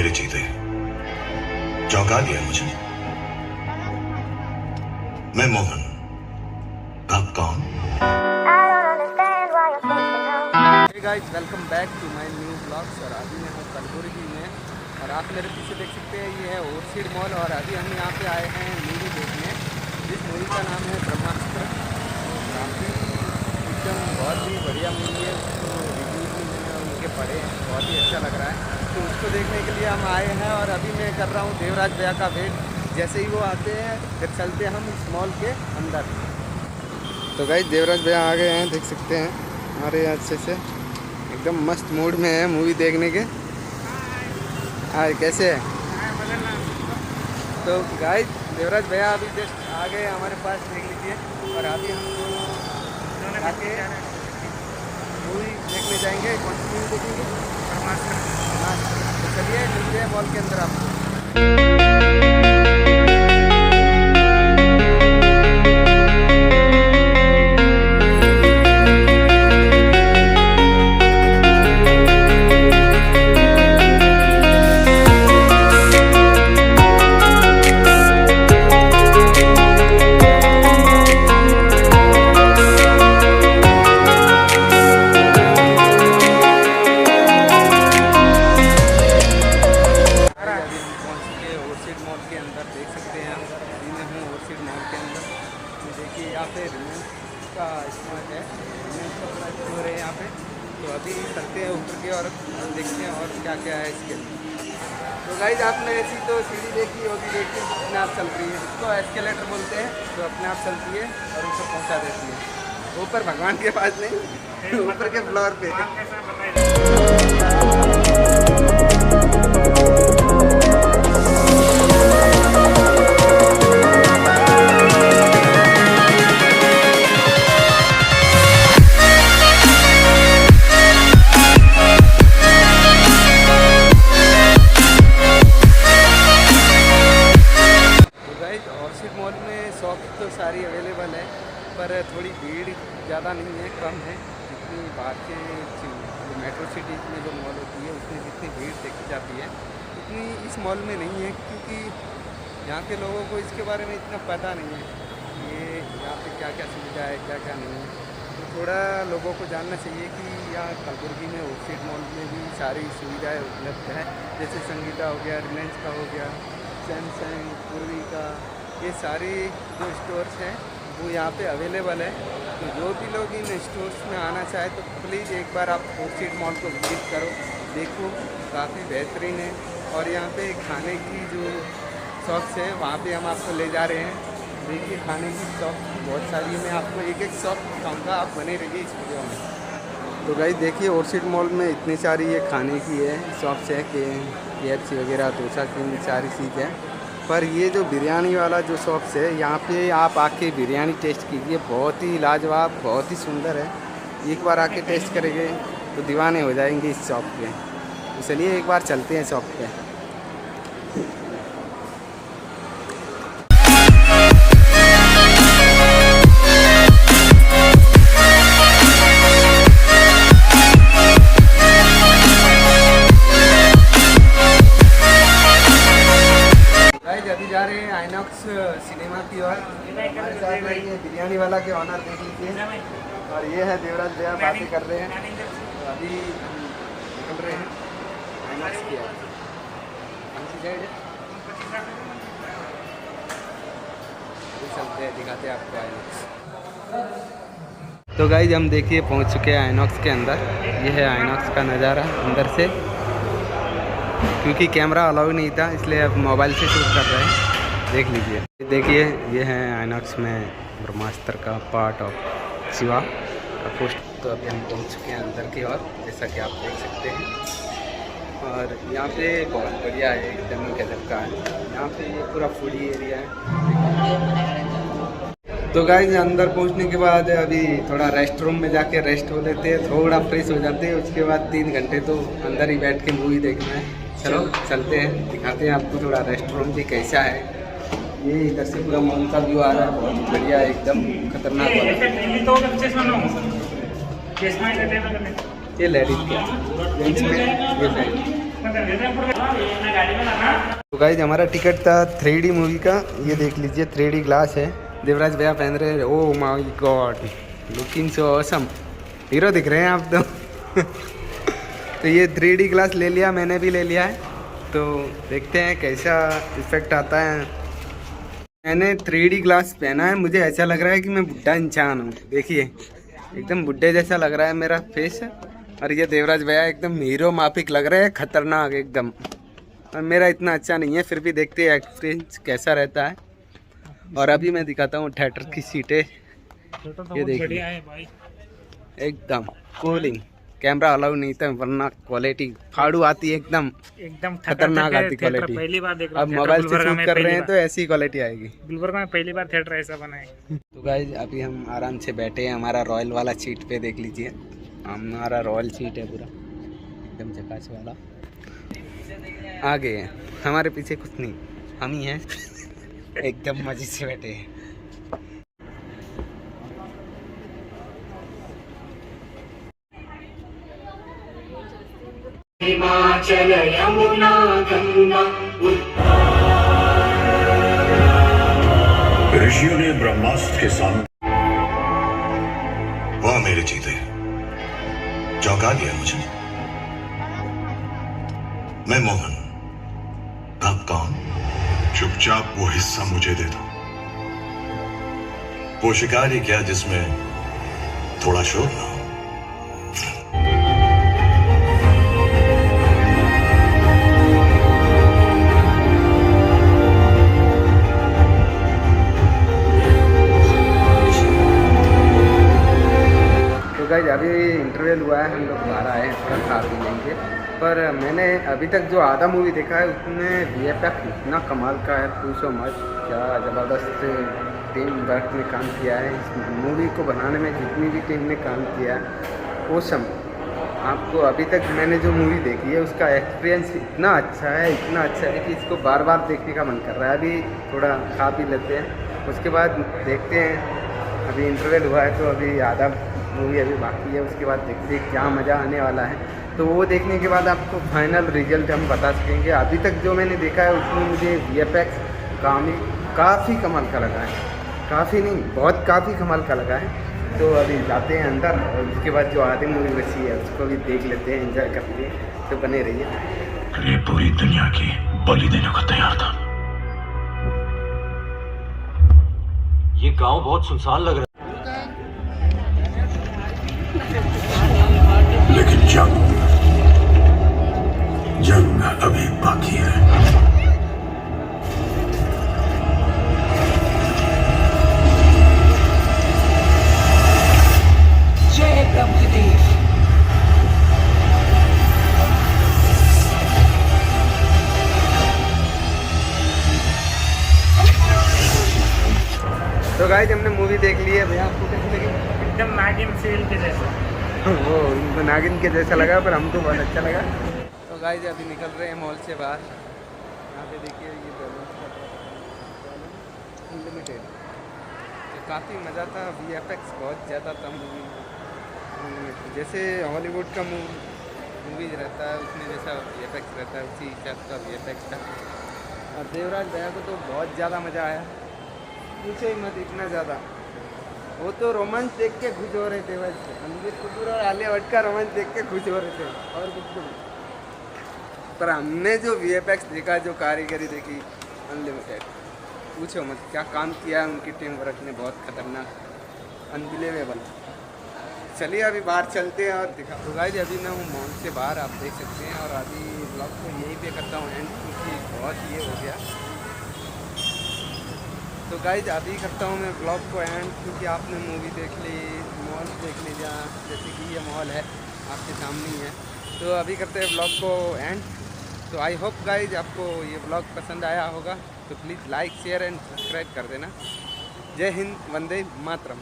मेरे चीते, चौंका दिया मुझे। मैं मोहन, आप कौन? Hey guys, welcome back to my new blogs. और अभी मैं हूँ कलबुर्गी में और आप मेरे पीछे देख सकते हैं ये है ओर्चिड मॉल। और अभी हम यहाँ पे आए हैं मूवी देखने, जिस मूवी का नाम है ब्रह्मास्त्र। काफ़ी एकदम बहुत ही बढ़िया मूवी है, उसको रिव्यूज़ भी मैंने उनके पढ़े हैं, बहुत ही अच्छा लग रहा है। तो उसको देखने के लिए हम आए हैं और अभी मैं कर रहा हूँ देवराज भैया का वेट। जैसे ही वो आते हैं फिर चलते हैं हम इस मॉल के अंदर। तो गाइस देवराज भैया आ गए हैं, देख सकते हैं हमारे यहाँ अच्छे से एकदम मस्त मूड में है मूवी देखने के। हाय, कैसे है? तो गाइस देवराज भैया अभी जस्ट आ गए हमारे पास, देख लीजिए। और अभी हम आके मूवी देखने जाएंगे। कौन सी मूवी देखेंगे? तो चलिए मिलते हैं मॉल के अंदर आपको। यहाँ पे रिलायंस का स्टोर है, रिलायंस का बड़ा स्टोर है यहाँ पे। तो अभी चलते हैं ऊपर के और देखते हैं और क्या क्या है इसके अंदर। तो गाइज आपने ऐसी तो सीढ़ी देखी, वो भी देखी अपने आप चल रही है, इसको एस्केलेटर बोलते हैं। तो अपने आप चलती है और उसे पहुँचा देती है ऊपर, भगवान के पास नहीं, ऊपर के फ्लोर पे। मॉल में शॉप तो सारी अवेलेबल है, पर थोड़ी भीड़ ज़्यादा नहीं है, कम है। जितनी बाहर के मेट्रो सिटीज़ में जो मॉल होती है उसमें जितनी भीड़ देखी जाती है उतनी इस मॉल में नहीं है, क्योंकि यहाँ के लोगों को इसके बारे में इतना पता नहीं है ये यहाँ पे क्या क्या सुविधा है, क्या क्या नहीं है। तो थोड़ा लोगों को जानना चाहिए कि यहाँ कलबुर्गी में ओर्चिड मॉल में भी सारी सुविधाएँ उपलब्ध है। जैसे संगीता हो गया, रिलायंस का हो गया, सैमसंग, पूर्वी का, ये सारे जो स्टोर्स हैं वो यहाँ पे अवेलेबल है। तो जो भी लोग इन स्टोर्स में आना चाहे तो प्लीज़ एक बार आप ओर्चिड मॉल को विजिट करो, देखो, काफ़ी बेहतरीन है। और यहाँ पे खाने की जो शॉप्स हैं वहाँ पे हम आपको ले जा रहे हैं। देखिए खाने की शॉप बहुत सारी है, मैं आपको एक एक शॉप दिखाऊँगा, आप बने रहिए इस वीडियो में। तो गाइस देखिए ओर्चिड मॉल में इतनी सारी ये खाने की है शॉप्स है कि KFC वगैरह, डोसा की सारी चीज़ है। पर ये जो बिरयानी वाला जो शॉप्स है यहाँ पे आप आके बिरयानी टेस्ट कीजिए, बहुत ही लाजवाब, बहुत ही सुंदर है। एक बार आके टेस्ट करेंगे तो दीवाने हो जाएंगे इस शॉप पे। तो चलिए एक बार चलते हैं शॉप पे। अभी जा रहे हैं आइनॉक्स सिनेमा की ओर। हमारे साथ में ये बिरयानी वाला के ऑनर देख लीजिए, और ये है देवराज भैया, बातें कर रहे हैं। तो अभी निकल रहे हैं आइनॉक्स की ओर। कौन सी साइड है? अभी चलते हैं, दिखाते हैं आपको आइनॉक्स। तो गाइज हम देखिए पहुंच चुके हैं आइनॉक्स के अंदर। ये है आइनॉक्स का नज़ारा अंदर से, क्योंकि कैमरा अलाउ नहीं था इसलिए अब मोबाइल से शूट कर रहे हैं। देख लीजिए, देखिए ये है आइनॉक्स में ब्रह्मास्त्र का पार्ट ऑफ शिवा का पोस्ट। तो अभी हम पहुंच चुके हैं अंदर की ओर, जैसा कि आप देख सकते हैं। और यहाँ पे बहुत बढ़िया है, एकदम गजब का है। यहाँ पे ये पूरा फूडी एरिया है। तो गाइस अंदर पहुंचने के बाद अभी थोड़ा रेस्ट रूम में जाके रेस्ट हो लेते हैं, थोड़ा फ्रेश हो जाते हैं। उसके बाद 3 घंटे तो अंदर ही बैठ के मूवी देखना है। चलो चलते हैं, दिखाते हैं आपको थोड़ा रेस्ट रूम भी कैसा है। ये इधर से पूरा मॉल का व्यू आ रहा है, बहुत बढ़िया, एकदम खतरनाक वाला। ये लेडीज का जेंट्स में ये तो गाइस हमारा टिकट था 3D मूवी का, ये देख लीजिए 3D ग्लास है, देवराज भैया पहन रहे हैं। Oh my God, looking so awesome, hero दिख रहे हैं आप तो। तो ये 3D ग्लास ले लिया, मैंने भी ले लिया है, तो देखते हैं कैसा इफेक्ट आता है। मैंने 3D ग्लास पहना है, मुझे ऐसा लग रहा है कि मैं बुढ़ा इंसान हूँ। देखिए एकदम बुढ़े जैसा लग रहा है मेरा फेस, और ये देवराज भैया एकदम हीरो माफिक लग रहे हैं, खतरनाक एकदम। और मेरा इतना अच्छा नहीं है, फिर भी देखते हैं एक्सपीरियंस कैसा रहता है। और अभी मैं दिखाता हूँ थिएटर की सीटें, ये देखिए एकदम कूलिंग, कैमरा अलाउ नहीं था वरना क्वालिटी फाड़ू आती है, एकदम खतरनाक आती क्वालिटी। पहली बार देख रहा हूं, अब मोबाइल से शूट कर रहे हैं तो ऐसी क्वालिटी आएगी। गुलबर्गा में पहली बार थिएटर ऐसा बना है। तो गाइस अभी हम आराम से बैठे हैं, हमारा रॉयल वाला सीट पे देख लीजिए, हमारा रॉयल सीट है पूरा एकदम झकास वाला। आगे है, हमारे पीछे कुछ नहीं, हम ही हैं। एकदम मजे से बैठे हैं। हिमाचल यमुना गंगा। ऋषियों ने ब्रह्मास्त्र के सामने, वाह मेरे चीते, चौंका दिया मुझे। मैं मोहन, आप कौन? चुपचाप वो हिस्सा मुझे दे दो। वो शिकार ही क्या जिसमें थोड़ा शोर ना हो। तो गाइस अभी इंटरवल हुआ है, हम लोग बाहर आए हैं, थोड़ा खा पी लेंगे। पर मैंने अभी तक जो आधा मूवी देखा है उसमें VFX इतना कमाल का है, पूछो मत, क्या ज़बरदस्त टीम वर्क ने काम किया है। इस मूवी को बनाने में जितनी भी टीम ने काम किया है ओसम। आपको अभी तक मैंने जो मूवी देखी है उसका एक्सपीरियंस इतना अच्छा है, इतना अच्छा है कि इसको बार बार देखने का मन कर रहा है। अभी थोड़ा खा पी लेते हैं, उसके बाद देखते हैं। अभी इंटरवल हुआ है तो अभी आधा मूवी अभी बाकी है, उसके बाद देखते हैं क्या मज़ा आने वाला है। तो वो देखने के बाद आपको फाइनल रिजल्ट हम बता सकेंगे। अभी तक जो मैंने देखा है उसमें मुझे VFX काफ़ी कमाल का लगा है, काफ़ी नहीं बहुत काफ़ी कमाल का लगा है। तो अभी जाते हैं अंदर और उसके बाद जो आधी मूवी बची है उसको भी देख लेते हैं, एंजॉय करते हैं। तो बने रहिए। ये पूरी दुनिया की बलि देने को तैयार था। ये गांव बहुत सुनसान लग रहा है। लेकिन जंग अभी बाकी है। जय ब्रह्मदेव। तो गाइस हमने मूवी देख ली है, भैया आपको कैसी लगी? एकदम नागिन सीरियल के जैसा। वो इनको नागिन के जैसा लगा, पर हमको बहुत अच्छा लगा। तो गाइस अभी निकल रहे हैं मॉल से बाहर। यहाँ पे देखिए ये अनलिमिटेड, तो काफ़ी मज़ा था। VFX बहुत ज़्यादा था मूवी में, जैसे हॉलीवुड का मूवीज रहता है उसमें जैसा VFX रहता है उसी हिसाब का VFX था। और देवराज भैया को तो बहुत ज़्यादा मज़ा आया, पूछो ही मत, इतना ज़्यादा। वो तो रोमांस देख के खुश हो रहे थे, बस रणबीर कपूर और आलिया भट्ट का रोमांस देख के खुश हो रहे थे, और कुछ नहीं। पर हमने जो VFX देखा, जो कारीगरी देखी, अनलिमिटेड, पूछो मत क्या काम किया है उनकी टीम वर्क ने, बहुत खतरनाक, अनबिलीवेबल। चलिए अभी बाहर चलते हैं और दिखा। तो गाइस अभी मैं हूँ मॉल से बाहर, आप देख सकते हैं। और अभी ब्लॉग को यहीं पे करता हूँ एंड, क्योंकि बहुत ये हो गया। तो गाइज अभी करता हूँ मैं ब्लॉग को एंड, क्योंकि आपने मूवी देख ली, मॉल देख लीजिए, जैसे कि ये मॉल है आपके सामने ही है। तो अभी करते हैं ब्लॉग को एंड। तो आई होप गाइज आपको ये ब्लॉग पसंद आया होगा, तो please like share and subscribe कर देना। जय हिंद, वंदे मातरम।